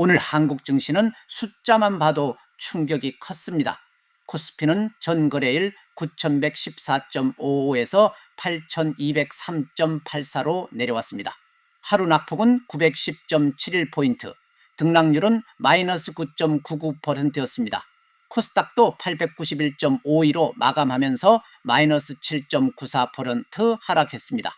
오늘 한국 증시는 숫자만 봐도 충격이 컸습니다. 코스피는 전거래일 9114.55에서 8203.84로 내려왔습니다. 하루 낙폭은 910.71포인트, 등락률은 마이너스 9.99%였습니다. 코스닥도 891.52로 마감하면서 마이너스 7.94% 하락했습니다.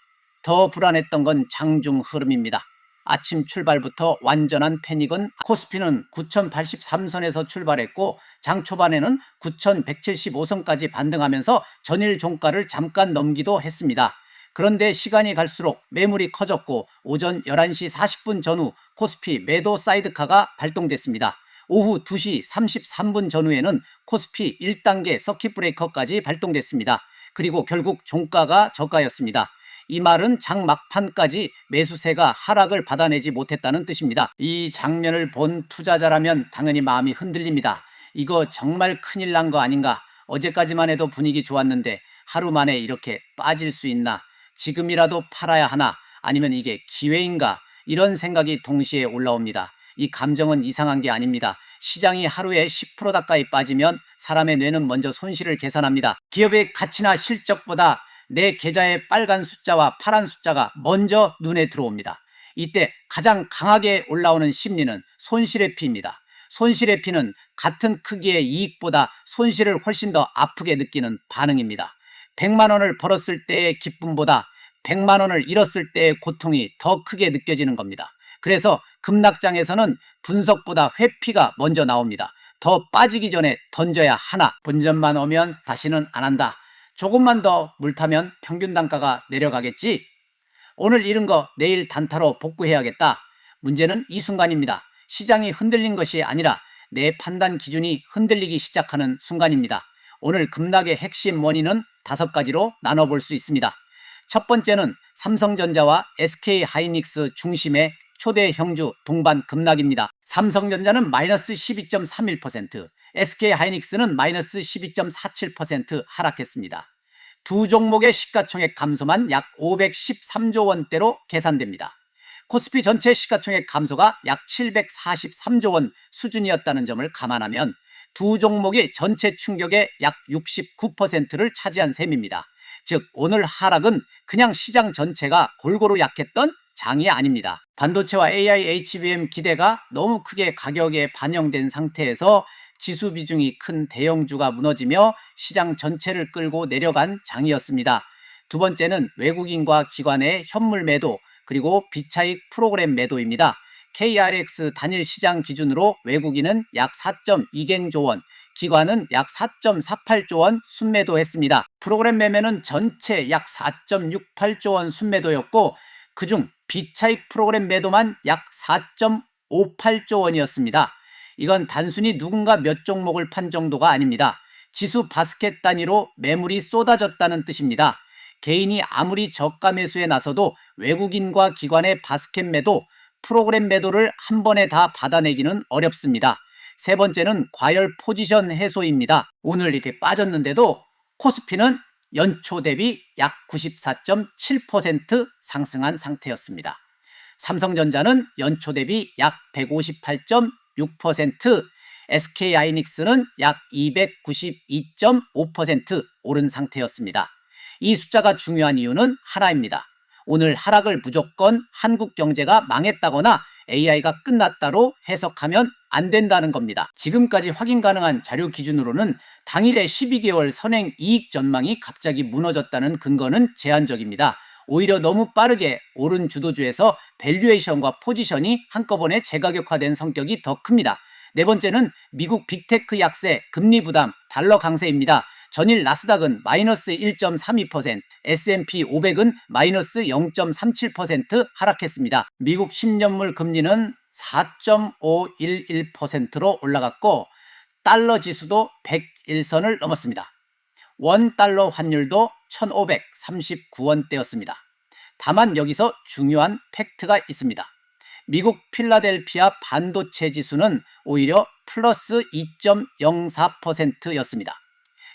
더 불안했던 건 장중 흐름입니다. 아침 출발부터 완전한 패닉은 코스피는 9083선에서 출발했고 장 초반에는 9175선까지 반등하면서 전일 종가를 잠깐 넘기도 했습니다. 그런데 시간이 갈수록 매물이 커졌고 오전 11시 40분 전후 코스피 매도 사이드카가 발동됐습니다. 오후 2시 33분 전후에는 코스피 1단계 서킷 브레이커까지 발동됐습니다. 그리고 결국 종가가 저가였습니다. 이 말은 장 막판까지 매수세가 하락을 받아내지 못했다는 뜻입니다. 이 장면을 본 투자자라면 당연히 마음이 흔들립니다. 이거 정말 큰일 난 거 아닌가? 어제까지만 해도 분위기 좋았는데 하루 만에 이렇게 빠질 수 있나? 지금이라도 팔아야 하나? 아니면 이게 기회인가? 이런 생각이 동시에 올라옵니다. 이 감정은 이상한 게 아닙니다. 시장이 하루에 10% 가까이 빠지면 사람의 뇌는 먼저 손실을 계산합니다. 기업의 가치나 실적보다 내 계좌의 빨간 숫자와 파란 숫자가 먼저 눈에 들어옵니다. 이때 가장 강하게 올라오는 심리는 손실의 피입니다. 손실의 피는 같은 크기의 이익보다 손실을 훨씬 더 아프게 느끼는 반응입니다. 100만 원을 벌었을 때의 기쁨보다 100만 원을 잃었을 때의 고통이 더 크게 느껴지는 겁니다. 그래서 급락장에서는 분석보다 회피가 먼저 나옵니다. 더 빠지기 전에 던져야 하나. 본전만 오면 다시는 안 한다. 조금만 더 물 타면 평균 단가가 내려가겠지. 오늘 잃은 거 내일 단타로 복구해야겠다. 문제는 이 순간입니다. 시장이 흔들린 것이 아니라 내 판단 기준이 흔들리기 시작하는 순간입니다. 오늘 급락의 핵심 원인은 5가지로 나눠볼 수 있습니다. 첫 번째는 삼성전자와 SK하이닉스 중심의 초대 형주 동반 급락입니다. 삼성전자는 마이너스 12.31%, SK하이닉스는 마이너스 12.47% 하락했습니다. 두 종목의 시가총액 감소만 약 513조 원대로 계산됩니다. 코스피 전체 시가총액 감소가 약 743조 원 수준이었다는 점을 감안하면 두 종목이 전체 충격의 약 69%를 차지한 셈입니다. 즉 오늘 하락은 그냥 시장 전체가 골고루 약했던 장이 아닙니다. 반도체와 AI, HBM 기대가 너무 크게 가격에 반영된 상태에서 지수 비중이 큰 대형주가 무너지며 시장 전체를 끌고 내려간 장이었습니다. 두 번째는 외국인과 기관의 현물 매도 그리고 비차익 프로그램 매도입니다. KRX 단일 시장 기준으로 외국인은 약 4.2갱조 원, 기관은 약 4.48조 원 순매도했습니다. 프로그램 매매는 전체 약 4.68조 원 순매도였고 그중 비차익 프로그램 매도만 약 4.58조 원이었습니다. 이건 단순히 누군가 몇 종목을 판 정도가 아닙니다. 지수 바스켓 단위로 매물이 쏟아졌다는 뜻입니다. 개인이 아무리 저가 매수에 나서도 외국인과 기관의 바스켓 매도, 프로그램 매도를 한 번에 다 받아내기는 어렵습니다. 세 번째는 과열 포지션 해소입니다. 오늘 이렇게 빠졌는데도 코스피는 연초 대비 약 94.7% 상승한 상태였습니다. 삼성전자는 연초 대비 약 158.6%, SK하이닉스는 약 292.5% 오른 상태였습니다. 이 숫자가 중요한 이유는 하나입니다. 오늘 하락을 무조건 한국 경제가 망했다거나 AI가 끝났다로 해석하면 안 된다는 겁니다. 지금까지 확인 가능한 자료 기준으로는 당일의 12개월 선행 이익 전망이 갑자기 무너졌다는 근거는 제한적입니다. 오히려 너무 빠르게 오른 주도주에서 밸류에이션과 포지션이 한꺼번에 재가격화된 성격이 더 큽니다. 네 번째는 미국 빅테크 약세, 금리 부담, 달러 강세입니다. 전일 나스닥은 마이너스 1.32%, S&P 500은 마이너스 0.37% 하락했습니다. 미국 10년물 금리는 4.511%로 올라갔고 달러 지수도 101선을 넘었습니다. 원 달러 환율도 1,539원대였습니다. 다만 여기서 중요한 팩트가 있습니다. 미국 필라델피아 반도체 지수는 오히려 플러스 2.04%였습니다.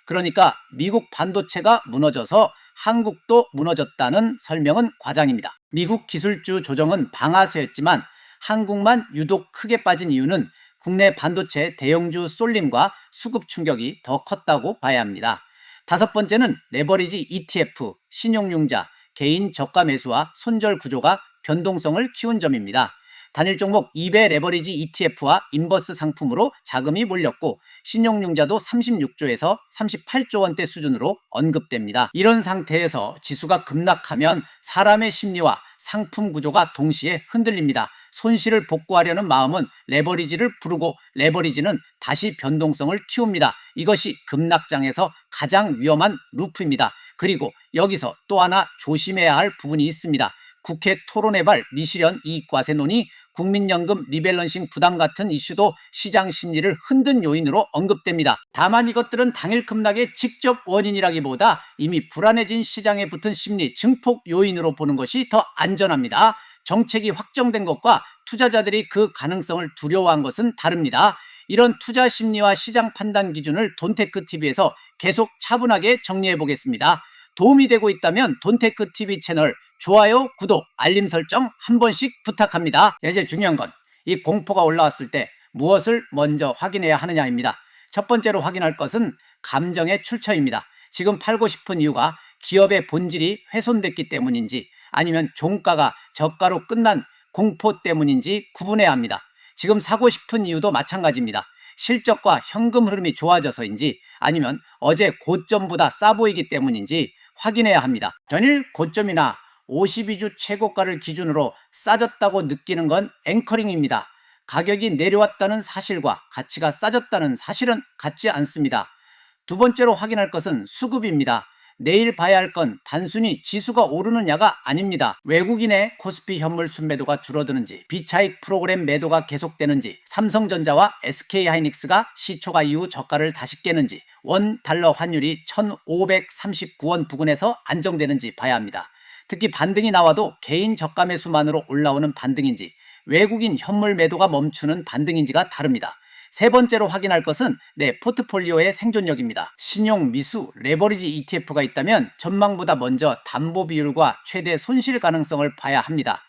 그러니까 미국 반도체가 무너져서 한국도 무너졌다는 설명은 과장입니다. 미국 기술주 조정은 방아쇠였지만 한국만 유독 크게 빠진 이유는 국내 반도체 대형주 쏠림과 수급 충격이 더 컸다고 봐야 합니다. 다섯 번째는 레버리지 ETF, 신용융자, 개인 저가 매수와 손절 구조가 변동성을 키운 점입니다. 단일 종목 2배 레버리지 ETF와 인버스 상품으로 자금이 몰렸고 신용융자도 36조에서 38조 원대 수준으로 언급됩니다. 이런 상태에서 지수가 급락하면 사람의 심리와 상품 구조가 동시에 흔들립니다. 손실을 복구하려는 마음은 레버리지를 부르고 레버리지는 다시 변동성을 키웁니다. 이것이 급락장에서 가장 위험한 루프입니다. 그리고 여기서 또 하나 조심해야 할 부분이 있습니다. 국회 토론회발 미실현 이익과세논의, 국민연금 리밸런싱 부담 같은 이슈도 시장 심리를 흔든 요인으로 언급됩니다. 다만 이것들은 당일 급락의 직접 원인이라기보다 이미 불안해진 시장에 붙은 심리 증폭 요인으로 보는 것이 더 안전합니다. 정책이 확정된 것과 투자자들이 그 가능성을 두려워한 것은 다릅니다. 이런 투자 심리와 시장 판단 기준을 돈테크TV에서 계속 차분하게 정리해 보겠습니다. 도움이 되고 있다면 돈테크TV 채널 좋아요, 구독, 알림 설정 한 번씩 부탁합니다. 이제 중요한 건 이 공포가 올라왔을 때 무엇을 먼저 확인해야 하느냐입니다. 첫 번째로 확인할 것은 감정의 출처입니다. 지금 팔고 싶은 이유가 기업의 본질이 훼손됐기 때문인지 아니면 종가가 저가로 끝난 공포 때문인지 구분해야 합니다. 지금 사고 싶은 이유도 마찬가지입니다. 실적과 현금 흐름이 좋아져서인지 아니면 어제 고점보다 싸 보이기 때문인지 확인해야 합니다. 전일 고점이나 52주 최고가를 기준으로 싸졌다고 느끼는 건 앵커링입니다. 가격이 내려왔다는 사실과 가치가 싸졌다는 사실은 같지 않습니다. 두 번째로 확인할 것은 수급입니다. 내일 봐야 할 건 단순히 지수가 오르느냐가 아닙니다. 외국인의 코스피 현물 순매도가 줄어드는지, 비차익 프로그램 매도가 계속되는지, 삼성전자와 SK하이닉스가 시초가 이후 저가를 다시 깨는지, 원 달러 환율이 1539원 부근에서 안정되는지 봐야 합니다. 특히 반등이 나와도 개인 저가 매수만으로 올라오는 반등인지 외국인 현물 매도가 멈추는 반등인지가 다릅니다. 세 번째로 확인할 것은 내 포트폴리오의 생존력입니다. 신용, 미수, 레버리지 ETF가 있다면 전망보다 먼저 담보 비율과 최대 손실 가능성을 봐야 합니다.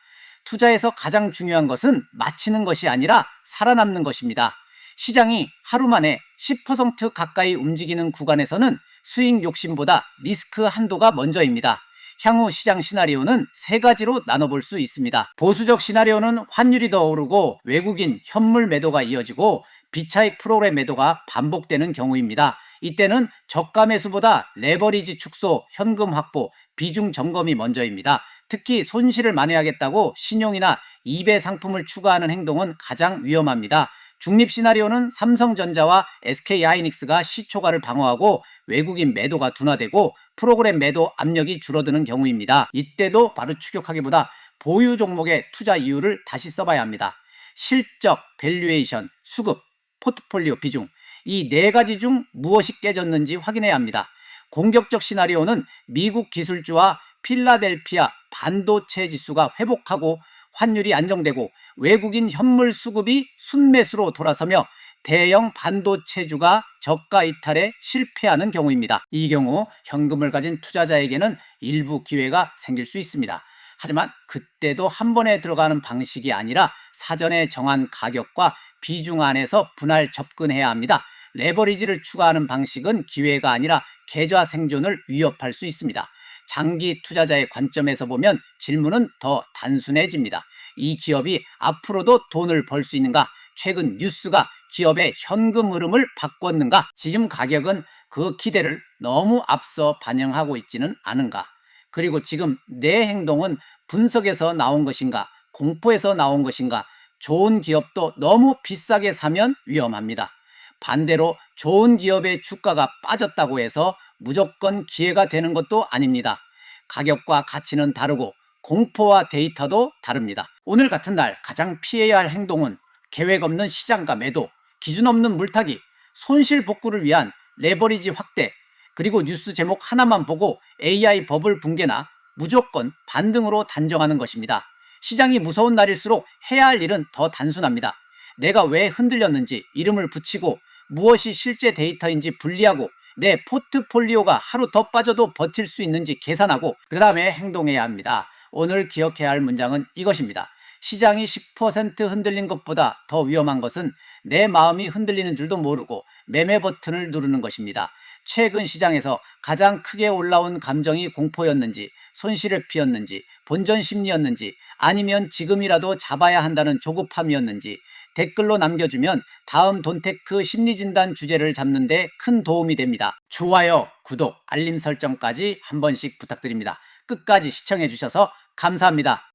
투자에서 가장 중요한 것은 마치는 것이 아니라 살아남는 것입니다. 시장이 하루 만에 10% 가까이 움직이는 구간에서는 수익 욕심보다 리스크 한도가 먼저입니다. 향후 시장 시나리오는 세 가지로 나눠볼 수 있습니다. 보수적 시나리오는 환율이 더 오르고 외국인 현물 매도가 이어지고 비차익 프로그램 매도가 반복되는 경우입니다. 이때는 저가 매수보다 레버리지 축소, 현금 확보, 비중 점검이 먼저입니다. 특히 손실을 만회하겠다고 신용이나 2배 상품을 추가하는 행동은 가장 위험합니다. 중립 시나리오는 삼성전자와 SK하이닉스가 시초가를 방어하고 외국인 매도가 둔화되고 프로그램 매도 압력이 줄어드는 경우입니다. 이때도 바로 추격하기보다 보유 종목의 투자 이유를 다시 써봐야 합니다. 실적, 밸류에이션, 수급, 포트폴리오 비중, 이 네 가지 중 무엇이 깨졌는지 확인해야 합니다. 공격적 시나리오는 미국 기술주와 필라델피아 반도체 지수가 회복하고 환율이 안정되고 외국인 현물 수급이 순매수로 돌아서며 대형 반도체주가 저가 이탈에 실패하는 경우입니다. 이 경우 현금을 가진 투자자에게는 일부 기회가 생길 수 있습니다. 하지만 그때도 한 번에 들어가는 방식이 아니라 사전에 정한 가격과 비중 안에서 분할 접근해야 합니다. 레버리지를 추가하는 방식은 기회가 아니라 계좌 생존을 위협할 수 있습니다. 장기 투자자의 관점에서 보면 질문은 더 단순해집니다. 이 기업이 앞으로도 돈을 벌 수 있는가? 최근 뉴스가 기업의 현금 흐름을 바꿨는가? 지금 가격은 그 기대를 너무 앞서 반영하고 있지는 않은가? 그리고 지금 내 행동은 분석에서 나온 것인가? 공포에서 나온 것인가? 좋은 기업도 너무 비싸게 사면 위험합니다. 반대로 좋은 기업의 주가가 빠졌다고 해서 무조건 기회가 되는 것도 아닙니다. 가격과 가치는 다르고 공포와 데이터도 다릅니다. 오늘 같은 날 가장 피해야 할 행동은 계획 없는 시장가 매도, 기준 없는 물타기, 손실 복구를 위한 레버리지 확대, 그리고 뉴스 제목 하나만 보고 AI 버블 붕괴나 무조건 반등으로 단정하는 것입니다. 시장이 무서운 날일수록 해야 할 일은 더 단순합니다. 내가 왜 흔들렸는지 이름을 붙이고 무엇이 실제 데이터인지 분리하고 내 포트폴리오가 하루 더 빠져도 버틸 수 있는지 계산하고 그 다음에 행동해야 합니다. 오늘 기억해야 할 문장은 이것입니다. 시장이 10% 흔들린 것보다 더 위험한 것은 내 마음이 흔들리는 줄도 모르고 매매 버튼을 누르는 것입니다. 최근 시장에서 가장 크게 올라온 감정이 공포였는지, 손실을 피웠는지, 본전 심리였는지, 아니면 지금이라도 잡아야 한다는 조급함이었는지 댓글로 남겨주면 다음 돈테크 심리진단 주제를 잡는 데 큰 도움이 됩니다. 좋아요, 구독, 알림 설정까지 한 번씩 부탁드립니다. 끝까지 시청해 주셔서 감사합니다.